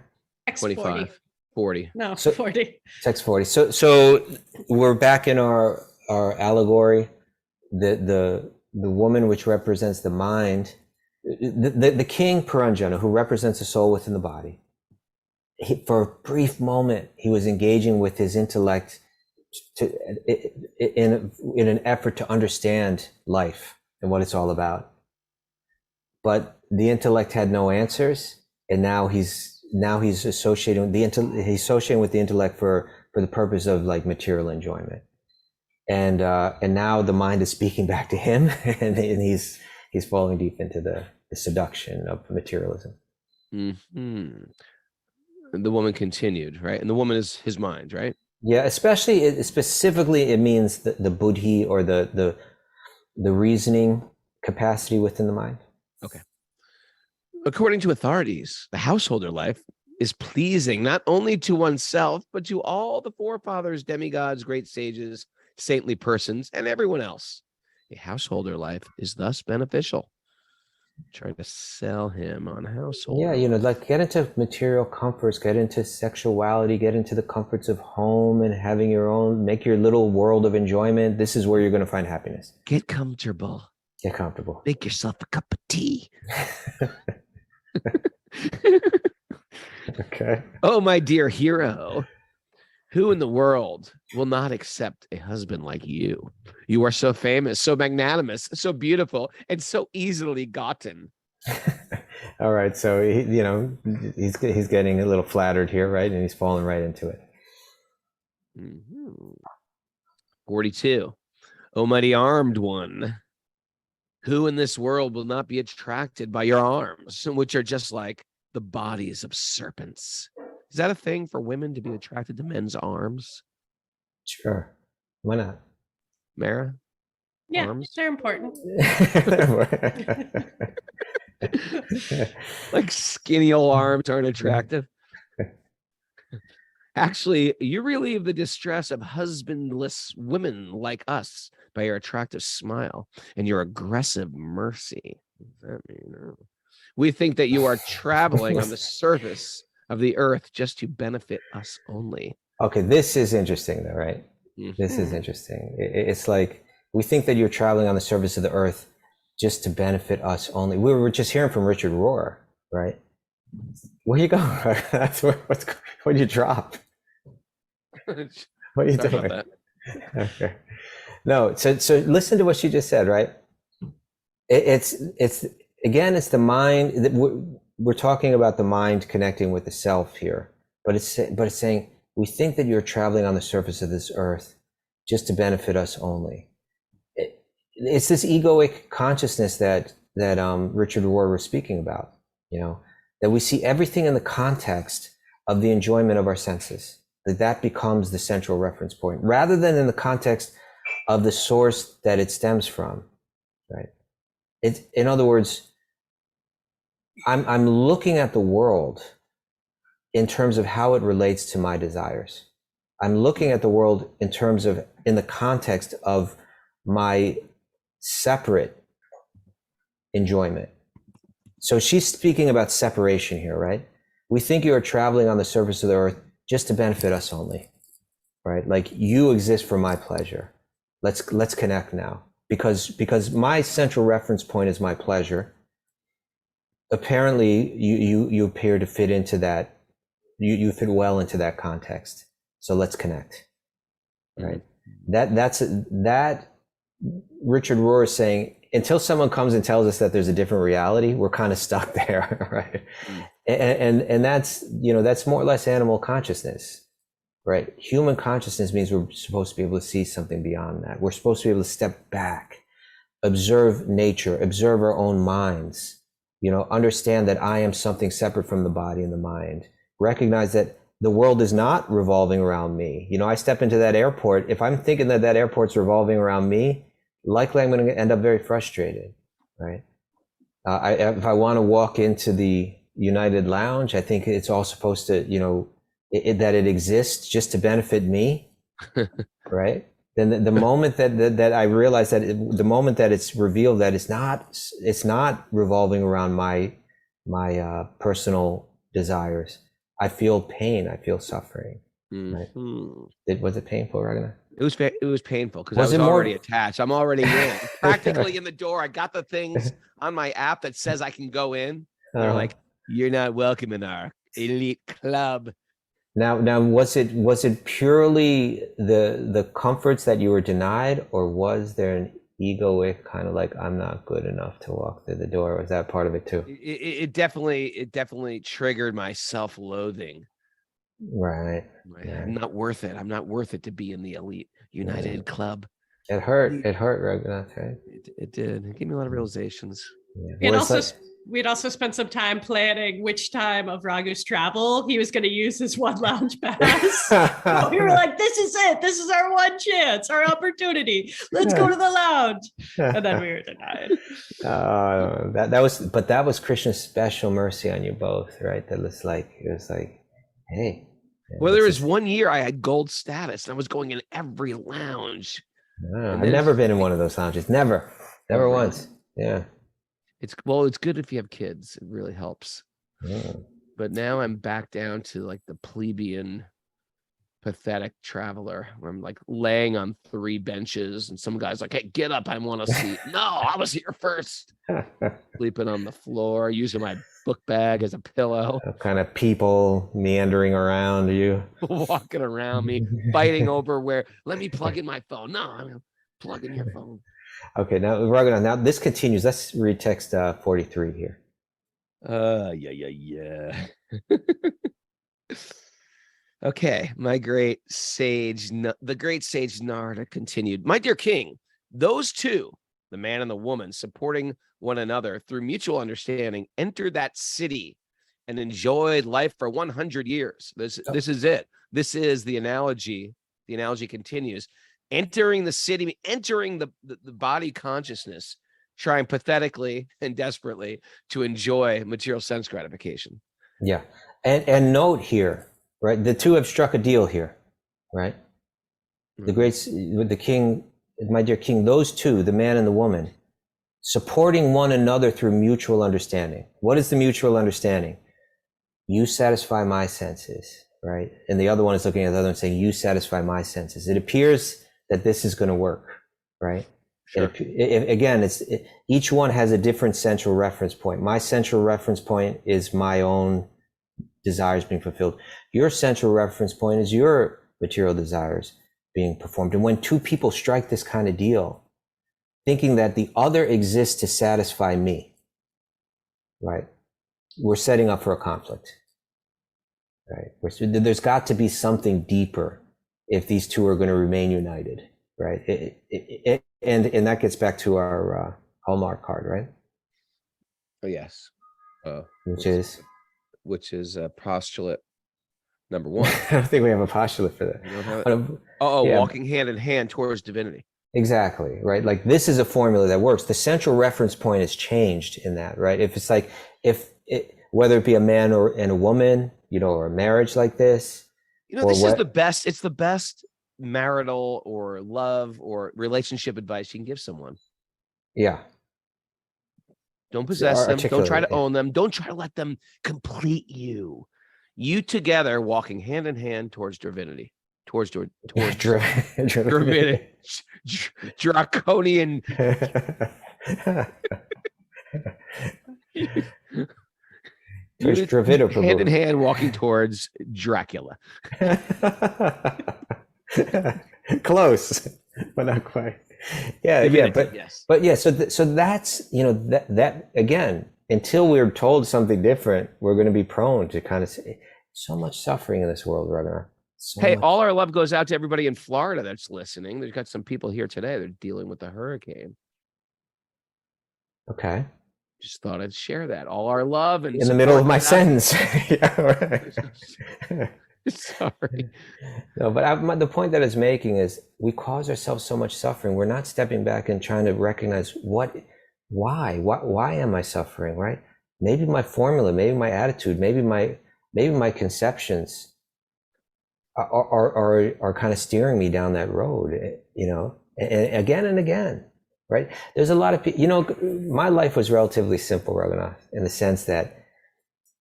X 25, 40. No, So- 40. Text 40. So we're back in our allegory. The woman which represents the mind, the king Puranjana, who represents the soul within the body. For a brief moment, he was engaging with his intellect in an effort to understand life and what it's all about. But the intellect had no answers, and now he's associating with the intellect for the purpose of like material enjoyment. And now the mind is speaking back to him, and he's falling deep into the seduction of materialism. Mm-hmm. And the woman continued, right? And the woman is his mind, right? Yeah, specifically, it means the buddhi, or the reasoning capacity within the mind. Okay. According to authorities, the householder life is pleasing not only to oneself, but to all the forefathers, demigods, great sages, saintly persons, and everyone else. A householder life is thus beneficial. Trying to sell him on household. Yeah, like get into material comforts, get into sexuality, get into the comforts of home and having make your little world of enjoyment. This is where you're going to find happiness. Get comfortable. Get comfortable. Make yourself a cup of tea. Okay. Oh, my dear hero. Who in the world will not accept a husband like you? You are so famous, so magnanimous, so beautiful, and so easily gotten. All right. So, he's getting a little flattered here, right? And he's falling right into it. 42. O mighty armed one, who in this world will not be attracted by your arms, which are just like the bodies of serpents? Is that a thing for women to be attracted to men's arms? Sure. Why not? Mara? Yeah, Arms? they're important. Like skinny old arms aren't attractive. Actually, you relieve the distress of husbandless women like us by your attractive smile and your aggressive mercy. What does that mean? We think that you are traveling on the surface of the earth just to benefit us only. Okay, this is interesting though, right? This is interesting. It's like we think that you're traveling on the surface of the earth just to benefit us only. We were just hearing from Richard Rohr, right? Where you going? That's what you drop. What are you Sorry doing? about that. Okay. No, so listen to what she just said, right? It's the mind. We're talking about the mind connecting with the self here, but it's saying we think that you're traveling on the surface of this earth just to benefit us only. It's this egoic consciousness that Richard Rohr was speaking about. That we see everything in the context of the enjoyment of our senses. That becomes the central reference point, rather than in the context of the source that it stems from. Right? In other words, I'm looking at the world in terms of how it relates to my desires. I'm looking at the world in the context of my separate enjoyment. So she's speaking about separation here, right? We think you are traveling on the surface of the earth just to benefit us only, right? Like you exist for my pleasure. Let's connect now, because my central reference point is my pleasure. Apparently, you appear to fit into that. You fit well into that context. So let's connect, right? That's Richard Rohr is saying, until someone comes and tells us that there's a different reality, we're kind of stuck there, right? And that's more or less animal consciousness, right? Human consciousness means we're supposed to be able to see something beyond that. We're supposed to be able to step back, observe nature, observe our own minds, understand that I am something separate from the body and the mind. Recognize that the world is not revolving around me. I step into that airport. If I'm thinking that airport's revolving around me, likely I'm going to end up very frustrated, right? If I want to walk into the United Lounge, I think it's all supposed to, that it exists just to benefit me, right? Then the moment that I realize that the moment that it's revealed that it's not revolving around my personal desires, I feel pain, I feel suffering. Right? Was it painful, Ragnar? It was painful because I Was was it more- already attached. I'm already in, practically in the door. I got the things on my app that says I can go in. They're like, "You're not welcome in our elite club." Now, was it purely the comforts that you were denied, or was there an egoic kind of like, I'm not good enough to walk through the door? Was that part of it too? It definitely triggered my self-loathing. Right. I'm not worth it. I'm not worth it to be in the elite United club. It hurt. It hurt, Raghunath, right? It did. It gave me a lot of realizations. Yeah. We'd also spent some time planning which time of Raghu's travel he was going to use his one lounge pass. We were like, this is it. This is our one chance, our opportunity. Let's go to the lounge. And then we were denied. That was Krishna's special mercy on you both, right? It was like, hey. Well, there was 1 year I had gold status and I was going in every lounge. I've never been in one of those lounges. Never once. Yeah. It's good if you have kids. It really helps. Oh. But now I'm back down to like the plebeian, pathetic traveler where I'm like laying on 3 benches and some guy's like, "Hey, get up. I want a seat." No, I was here first. Sleeping on the floor, using my book bag as a pillow. Kind of people meandering around you. Walking around me, fighting over where, let me plug in my phone. No, I'm gonna plug in your phone. Okay, now this continues. Let's read text 43 here. Yeah. Okay, the great sage Narada continued. My dear king, those two, the man and the woman, supporting one another through mutual understanding, entered that city and enjoyed life for 100 years. This is it. This is the analogy. The analogy continues. Entering the city, entering the body consciousness, trying pathetically and desperately to enjoy material sense gratification. Yeah. And note here, right? The two have struck a deal here, right? The great, with the king, my dear king, those two, the man and the woman, supporting one another through mutual understanding. What is the mutual understanding? You satisfy my senses, right? And the other one is looking at the other one saying, you satisfy my senses. It appears that this is going to work, right? Sure. Each one has a different central reference point. My central reference point is my own desires being fulfilled. Your central reference point is your material desires being performed. And when two people strike this kind of deal, thinking that the other exists to satisfy me, right? We're setting up for a conflict, right? There's got to be something deeper if these two are going to remain united, right? And that gets back to our Hallmark card, right? Oh, yes. Which is postulate number 1. I don't think we have a postulate for that. Walking hand in hand towards divinity. Exactly, right? Like this is a formula that works. The central reference point is changed in that, right? If it's like, whether it be a man and a woman, or a marriage like this. This is the best. It's the best marital or love or relationship advice you can give someone. Yeah. Don't possess them. Don't try to own them. Don't try to let them complete you. You together walking hand in hand towards divinity. Towards divinity. Draconian. Hand in hand walking towards Dracula. Close, but not quite. So that's that again, until we're told something different, we're going to be prone to kind of say so much suffering in this world right now. All our love goes out to everybody in Florida that's listening. There's got some people here today. They're dealing with the hurricane. Okay. Just thought I'd share that. All our love and in the middle of my sentence. Yeah, right. Sorry. No, but the point that it's making is we cause ourselves so much suffering. We're not stepping back and trying to recognize why am I suffering, right? Maybe my formula, maybe my attitude, maybe my conceptions are kind of steering me down that road, and again and again, right? There's a lot of people, my life was relatively simple, Raghunath, in the sense that,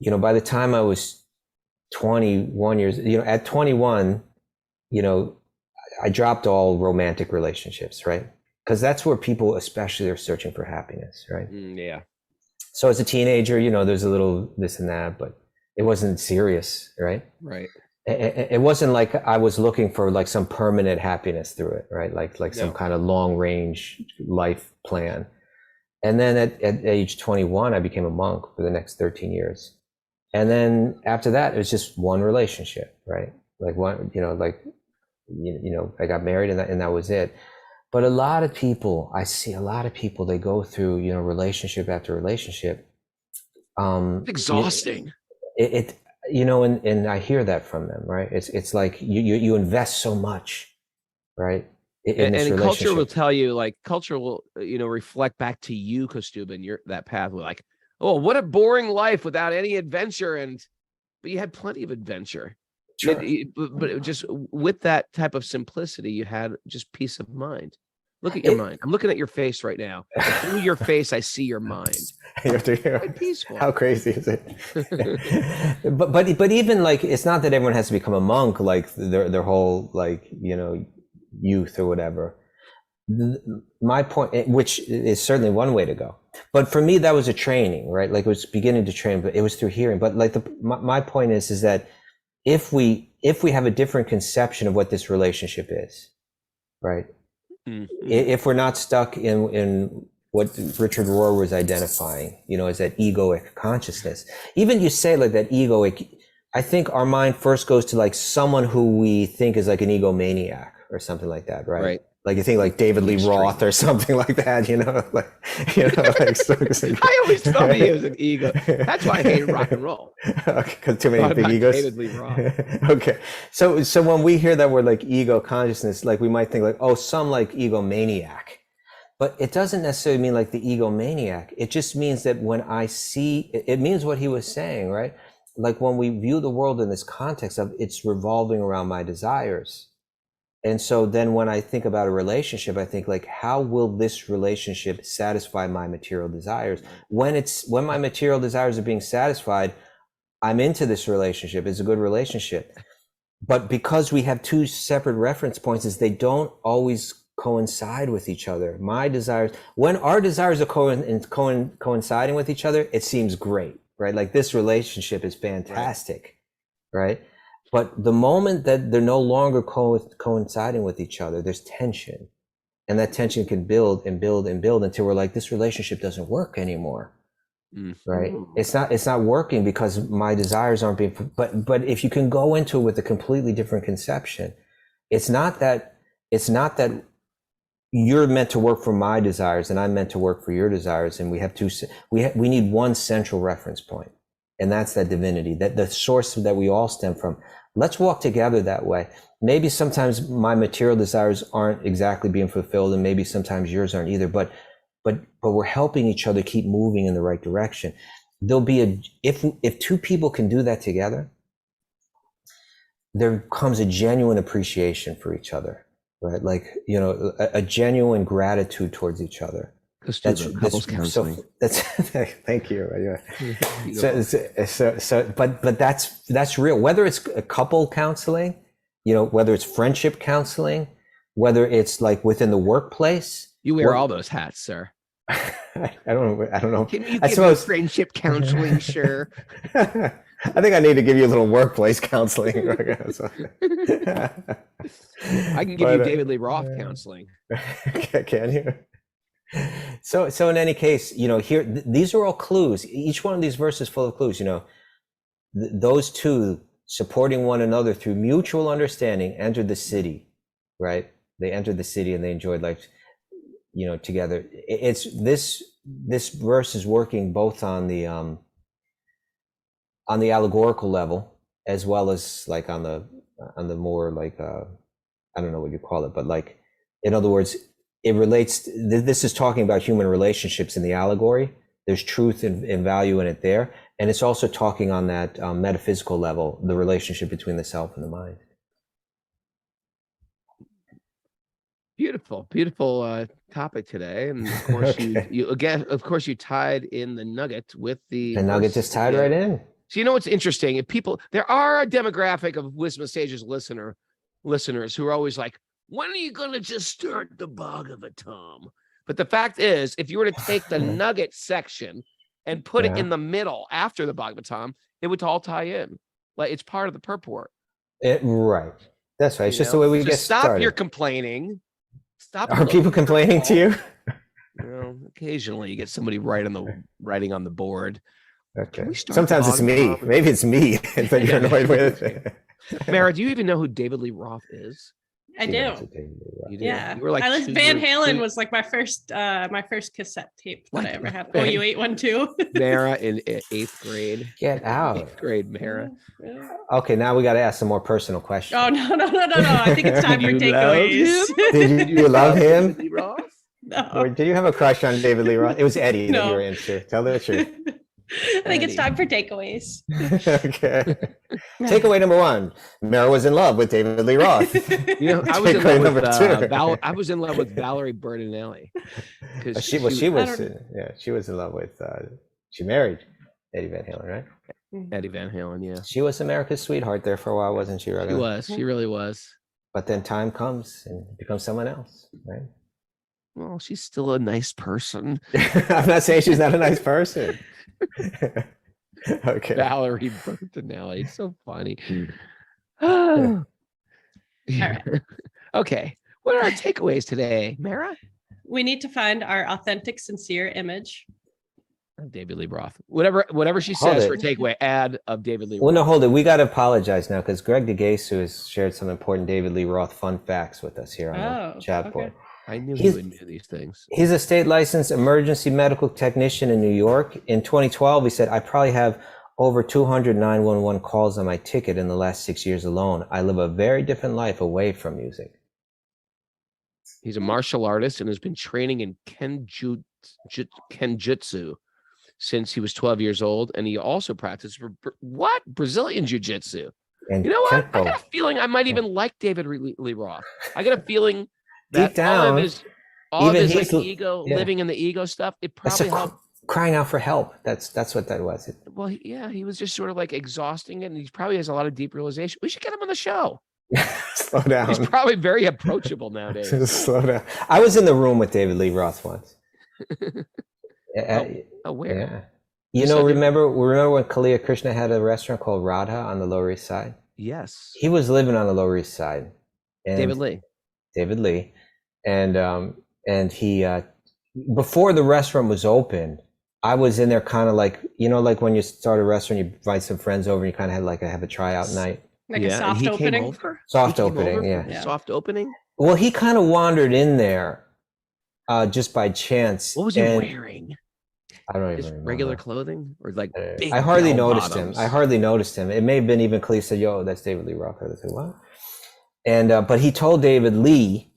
by the time I was 21 years, at 21, I dropped all romantic relationships, right? Because that's where people especially are searching for happiness, right? Yeah. So as a teenager, there's a little this and that, but it wasn't serious, right? Right. It wasn't like I was looking for like some permanent happiness through it, right? Like some kind of long range life plan. And then at age 21, I became a monk for the next 13 years. And then after that, it was just one relationship, right? Like one, I got married and that was it. But I see a lot of people, they go through, relationship after relationship. It's exhausting. And I hear that from them, right? It's like you invest so much, right? In this And culture will relationship. tell you, like, culture will, reflect back to you, Kostuba, and that path. We're like, oh, what a boring life without any adventure. But you had plenty of adventure. Sure. But just with that type of simplicity, you had just peace of mind. Look at your mind. I'm looking at your face right now. Through your face, I see your mind. Quite peaceful. How crazy is it? but even like, it's not that everyone has to become a monk, like their whole, like, youth or whatever. My point, which is certainly one way to go, but for me that was a training, right? Like, it was beginning to train, but it was through hearing. But like my point is that if we have a different conception of what this relationship is, right? Mm-hmm. If we're not stuck in what Richard Rohr was identifying, as that egoic consciousness. Even you say like that egoic, I think our mind first goes to like someone who we think is like an egomaniac or something like that, right? Right. Like you think like David Lee Roth or something like that, I always thought he was an ego. That's why I hated rock and roll. Okay, because too many big egos. David Lee Roth. Okay, so when we hear that word like ego consciousness, like we might think like, oh, some like egomaniac, but it doesn't necessarily mean like the egomaniac. It just means that when I see, it means what he was saying, right? Like when we view the world in this context of it's revolving around my desires. And so then when I think about a relationship, I think like, how will this relationship satisfy my material desires? When my material desires are being satisfied, I'm into this relationship. It's a good relationship. But because we have two separate reference points, is they don't always coincide with each other. My desires, when our desires are coinciding with each other, it seems great, right? Like this relationship is fantastic, right? But the moment that they're no longer coinciding with each other, there's tension. And that tension can build and build and build until we're like, this relationship doesn't work anymore. Mm-hmm. Right? It's not working because my desires aren't being, but if you can go into it with a completely different conception, it's not that you're meant to work for my desires and I'm meant to work for your desires. And we have we need one central reference point. And that's that divinity, that the source that we all stem from. Let's walk together that way. Maybe sometimes my material desires aren't exactly being fulfilled, and maybe sometimes yours aren't either, but we're helping each other keep moving in the right direction. There'll be if two people can do that together, there comes a genuine appreciation for each other, right? Like, a genuine gratitude towards each other. That's couples counseling. So that's thank you. But that's real. Whether it's a couple counseling, whether it's friendship counseling, whether it's like within the workplace. You wear all those hats, sir. I don't know. Can you give me friendship counseling, sure? I think I need to give you a little workplace counseling. I can give you David Lee Roth counseling. Can you? So in any case, here, these are all clues. Each one of these verses is full of clues, those two supporting one another through mutual understanding entered the city, right? They entered the city and they enjoyed life, together. It's this verse is working both on the allegorical level as well as like on the more like I don't know what you call it, but like, in other words, it relates. This is talking about human relationships in the allegory. There's truth and value in it there, and it's also talking on that metaphysical level, the relationship between the self and the mind. Beautiful, beautiful topic today, and of course you tied in the nugget with the nugget just tied right in. So you know what's interesting? If people, there are a demographic of Wisdom of Sages listeners who are always like, when are you going to just start the Bhagavatam? But the fact is, if you were to take the nugget section and put it in the middle after the Bhagavatam, it would all tie in. Like it's part of the purport. Right. That's right. It's just the way we get stop started. your complaining. Stop. Are people complaining to you? Well, occasionally you get somebody writing on the board. Okay. Sometimes it's me. Maybe it's me that you're annoyed with. Mara, do you even know who David Lee Roth is? I do. You do. Yeah. You were like Van Halen was like my first cassette tape that I ever had. Oh, you ate one too? Mara in 8th grade. Get out. 8th grade, Mara. Okay, now we got to ask some more personal questions. Oh, no. I think it's time for takeaways. Did you love him? David Lee Roth? No. Or did you have a crush on David Lee Roth? It was Eddie that you were into. Tell the truth. I think it's time for takeaways. Okay. Takeaway number 1: Mara was in love with David Lee Roth. I was in love with I was in love with Valerie Bertinelli. She was in love with. She married Eddie Van Halen, right? Eddie Van Halen, yeah. She was America's sweetheart there for a while, wasn't she? She was. She really was. But then time comes and becomes someone else, right? Well, she's still a nice person. I'm not saying she's not a nice person. Okay. Valerie Bertinelli. It's so funny. All right. Okay. What are our takeaways today, Mara? We need to find our authentic, sincere image. David Lee Roth. Whatever she says for takeaway, add of David Lee Roth. Well, no, hold it. We got to apologize now because Greg DeGasu has shared some important David Lee Roth fun facts with us here on the chat board. I knew he would know these things. He's a state licensed emergency medical technician in New York. In 2012, he said, I probably have over 200 911 calls on my ticket in the last 6 years alone. I live a very different life away from music. He's a martial artist and has been training in Kenjutsu since he was 12 years old. And he also practiced Brazilian Jiu-Jitsu. And you know what? tempo. I got a feeling I might even like David Lee Roth. I got a feeling deep down, all of his like ego, living in the ego stuff, it probably helped. Crying out for help. That's what that was. Well, he was just sort of like exhausting it, and he probably has a lot of deep realization. We should get him on the show. Slow down. He's probably very approachable nowadays. Slow down. I was in the room with David Lee Roth once. Where? Yeah. Remember when Kalia Krishna had a restaurant called Radha on the Lower East Side? Yes. He was living on the Lower East Side. And David Lee. And he, before the restaurant was open, I was in there kind of like, like when you start a restaurant, you invite some friends over and you kind of had like have a tryout night. Like a soft opening? Soft opening, yeah. Soft opening? Well, he kind of wandered in there just by chance. What was he wearing? I don't even remember. Regular clothing? Or like big I hardly noticed bottoms? him. It may have been even Cleve said, yo, that's David Lee Roth. I said, what? And, but he told David Lee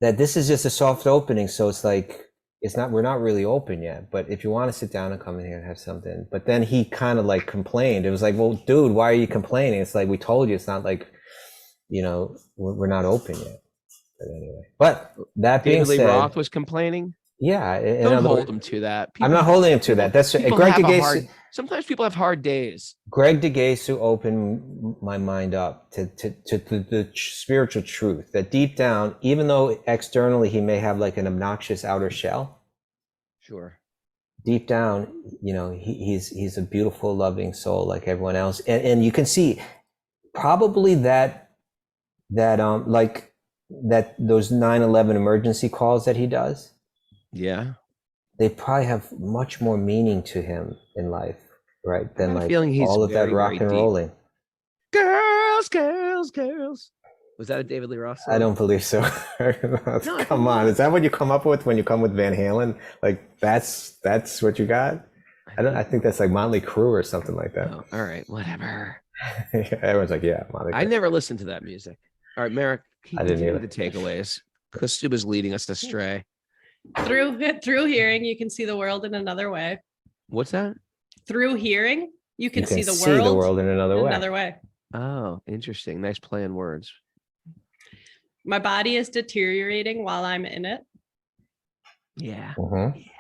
that this is just a soft opening. So it's like, we're not really open yet, but if you want to sit down and come in here and have something. But then he kind of like complained. It was like, well, dude, why are you complaining? It's like, we told you, it's not like, we're not open yet. But anyway, but that being said, David Lee Roth was complaining. Yeah. Don't hold him to that. I'm not holding him to that. That's Greg DeGasu. Sometimes people have hard days. Greg DeGasu opened my mind up to the spiritual truth that deep down, even though externally he may have like an obnoxious outer shell. Sure. Deep down, he's a beautiful, loving soul like everyone else. And you can see probably that those 9/11 emergency calls that he does. Yeah. They probably have much more meaning to him in life, right? Than like he's all of that rock and rolling. Girls. Was that a David Lee Roth song? I don't believe so. No, come on. Is that what you come up with when you come with Van Halen? Like that's what you got? I think that's like Motley Crue or something like that. Oh, all right, whatever. Everyone's like, yeah, Monica. I never listened to that music. All right, Merrick, I didn't continue either. the takeaways. Kostuba's leading us astray. Through hearing, you can see the world in another way. What's that? Through hearing, you can, You can see the world in another in way. another way. Oh, interesting. Nice play on words. My body is deteriorating while I'm in it. Yeah. Mhm.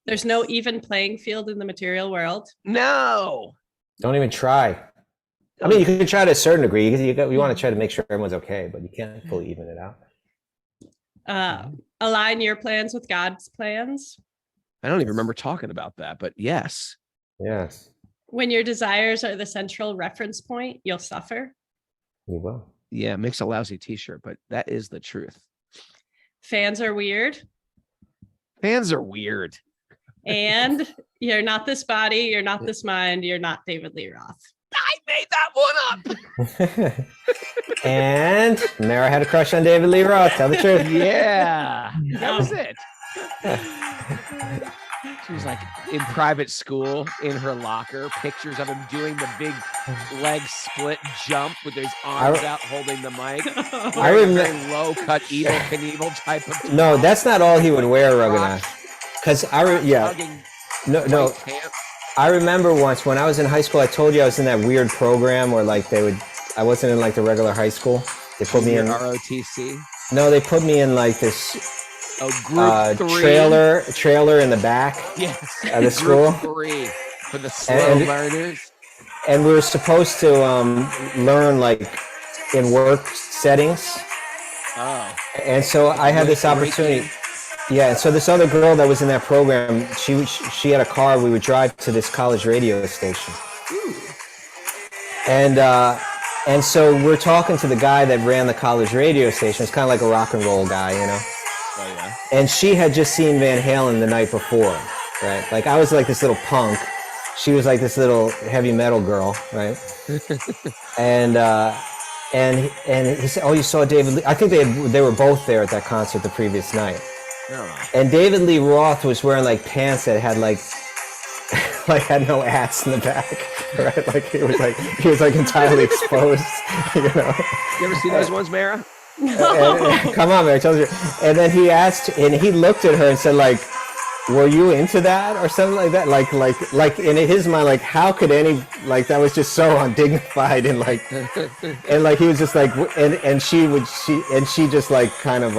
There's no even playing field in the material world. No. Don't even try. I mean, you can try to a certain degree. You want to try to make sure everyone's okay, but you can't fully even it out. Align your plans with God's plans. I don't even remember talking about that, but yes. Yes, When your desires are the central reference point, you'll suffer. you will. Yeah, makes a lousy t-shirt, but that is the truth. Fans are weird. Fans are weird. And you're not this body, you're not this mind, you're not David Lee Roth. I made that one up. And Mara had a crush on David Lee Roth. Tell the truth. Yeah, that was it. She was like in private school in her locker, pictures of him doing the big leg split jump with his arms out holding the mic. I remember. Very low cut Evil Knievel type of No, that's not all he would wear, Ruganath. Because no. I remember once when I was in high school, I told you I was in that weird program where like I wasn't in like the regular high school. They put me in ROTC. No, they put me in like this group 3 trailer in the back of the school. Group 3 for the slow learners. And we were supposed to learn like in work settings. Oh. And so I had this opportunity. Yeah, and so this other girl that was in that program, she had a car. We would drive to this college radio station. Ooh. And so we're talking to the guy that ran the college radio station. It's kind of like a rock and roll guy, you know. Oh yeah. And she had just seen Van Halen the night before, right? Like I was like this little punk. She was like this little heavy metal girl, right? and he said, "Oh, you saw David Lee?" I think they were both there at that concert the previous night. Oh. And David Lee Roth was wearing like pants that had like had no ass in the back, right? Like he was like entirely exposed, you know. You ever see those ones, Mara? And, come on, man, I told you. And then he asked, and he looked at her and said, like, "Were you into that?" or something like that. Like in his mind, like how could any like that was just so undignified and like he was just like and she just like kind of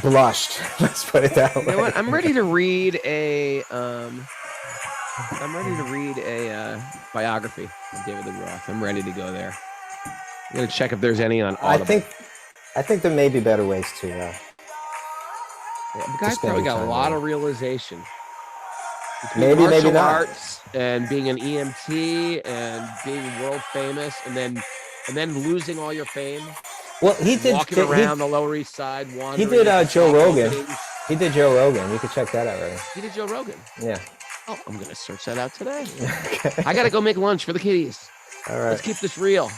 blushed. Let's put it that way. You know what? I'm ready to read a biography of David Lee Roth. I'm ready to go there. I'm gonna check if there's any on Audible. I think there may be better ways to. The guy's probably got a lot of realization. Between Maybe martial not. arts and being an EMT and being world famous and then losing all your fame. Well, he did walking around the Lower East Side. He did Joe Rogan. He did Joe Rogan. You could check that out, right? He did Joe Rogan. Yeah. Oh, I'm gonna search that out today. I gotta go make lunch for the kiddies. All right. Let's keep this real.